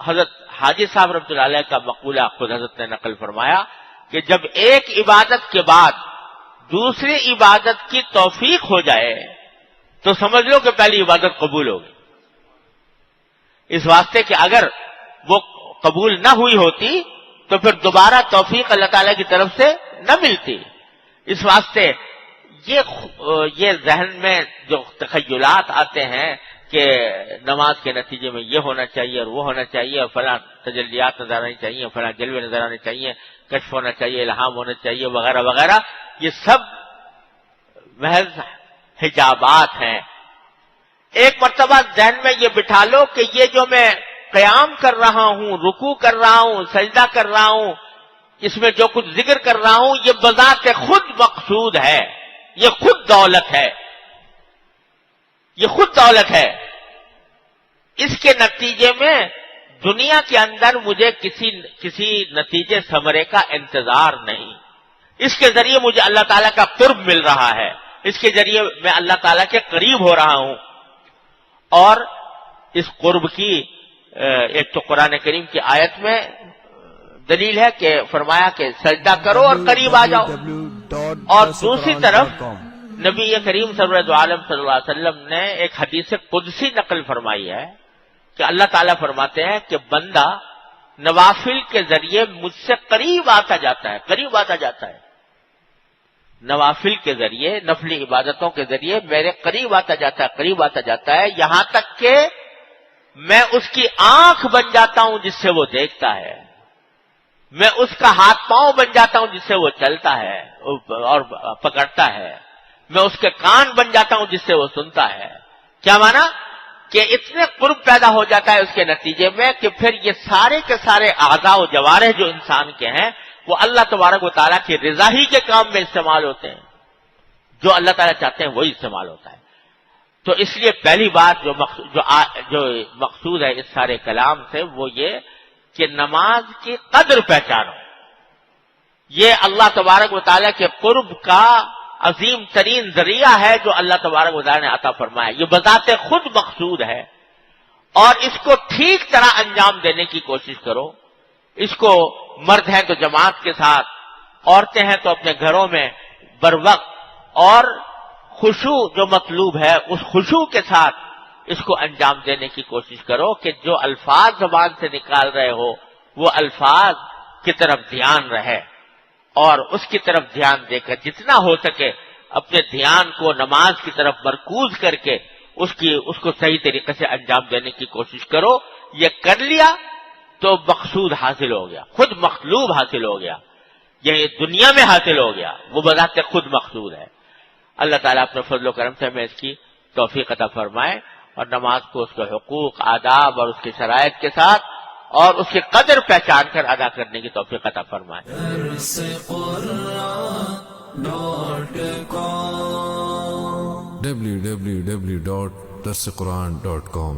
حضرت حاجی صاحب رحمۃ اللہ علیہ کا مقولہ خود حضرت نے نقل فرمایا کہ جب ایک عبادت کے بعد دوسری عبادت کی توفیق ہو جائے تو سمجھ لو کہ پہلی عبادت قبول ہوگی، اس واسطے کہ اگر وہ قبول نہ ہوئی ہوتی تو پھر دوبارہ توفیق اللہ تعالیٰ کی طرف سے نہ ملتی۔ اس واسطے یہ ذہن میں جو تخیلات آتے ہیں کہ نماز کے نتیجے میں یہ ہونا چاہیے اور وہ ہونا چاہیے اور فلاں تجلیات نظر آنی چاہیے، فلاں جلوے نظر آنے چاہیے، کشف ہونا چاہیے، الہام ہونا چاہیے وغیرہ وغیرہ، یہ سب محض حجابات ہیں۔ ایک مرتبہ ذہن میں یہ بٹھا لو کہ یہ جو میں قیام کر رہا ہوں، رکوع کر رہا ہوں، سجدہ کر رہا ہوں، اس میں جو کچھ ذکر کر رہا ہوں یہ بذات خود مقصود ہے، یہ خود دولت ہے، یہ خود دولت ہے۔ اس کے نتیجے میں دنیا کے اندر مجھے کسی نتیجے ثمرے کا انتظار نہیں، اس کے ذریعے مجھے اللہ تعالیٰ کا قرب مل رہا ہے، اس کے ذریعے میں اللہ تعالیٰ کے قریب ہو رہا ہوں۔ اور اس قرب کی ایک تو قرآن کریم کی آیت میں دلیل ہے کہ فرمایا کہ سجدہ کرو اور قریب آ جاؤ، اور دوسری طرف نبی کریم صلی اللہ علیہ وسلم نے ایک حدیث قدسی نقل فرمائی ہے کہ اللہ تعالیٰ فرماتے ہیں کہ بندہ نوافل کے ذریعے مجھ سے قریب آتا جاتا ہے، قریب آتا جاتا ہے، نوافل کے ذریعے، نفلی عبادتوں کے ذریعے میرے قریب آتا جاتا ہے، قریب آتا جاتا ہے، یہاں تک کہ میں اس کی آنکھ بن جاتا ہوں جس سے وہ دیکھتا ہے، میں اس کا ہاتھ پاؤں بن جاتا ہوں جس سے وہ چلتا ہے اور پکڑتا ہے، میں اس کے کان بن جاتا ہوں جس سے وہ سنتا ہے۔ کیا مانا؟ کہ اتنے قرب پیدا ہو جاتا ہے اس کے نتیجے میں کہ پھر یہ سارے کے سارے اعضاء و جوارح جو انسان کے ہیں وہ اللہ تبارک و تعالیٰ کی رضا ہی کے کام میں استعمال ہوتے ہیں، جو اللہ تعالیٰ چاہتے ہیں وہی استعمال ہوتا ہے۔ تو اس لیے پہلی بات جو مقصود ہے اس سارے کلام سے وہ یہ کہ نماز کی قدر پہچانو، یہ اللہ تبارک و تعالیٰ کے قرب کا عظیم ترین ذریعہ ہے جو اللہ تبارک و تعالیٰ نے عطا فرمایا، یہ بذات خود مقصود ہے، اور اس کو ٹھیک طرح انجام دینے کی کوشش کرو۔ اس کو مرد ہیں تو جماعت کے ساتھ، عورتیں ہیں تو اپنے گھروں میں بروقت اور خشوع جو مطلوب ہے اس خشوع کے ساتھ اس کو انجام دینے کی کوشش کرو کہ جو الفاظ زبان سے نکال رہے ہو وہ الفاظ کی طرف دھیان رہے، اور اس کی طرف دھیان دے کر جتنا ہو سکے اپنے دھیان کو نماز کی طرف مرکوز کر کے اس کو صحیح طریقے سے انجام دینے کی کوشش کرو۔ یہ کر لیا تو مقصود حاصل ہو گیا، خود مطلوب حاصل ہو گیا، یہ دنیا میں حاصل ہو گیا، وہ بذات خود مقصود ہے۔ اللہ تعالیٰ اپنے فضل و کرم سے ہمیں اس کی توفیق عطا فرمائے، اور نماز کو اس کے حقوق، آداب اور اس کی شرائط کے ساتھ اور اس کی قدر پہچان کر ادا کرنے کی توفیق عطا فرمائے۔ www.darsequran.com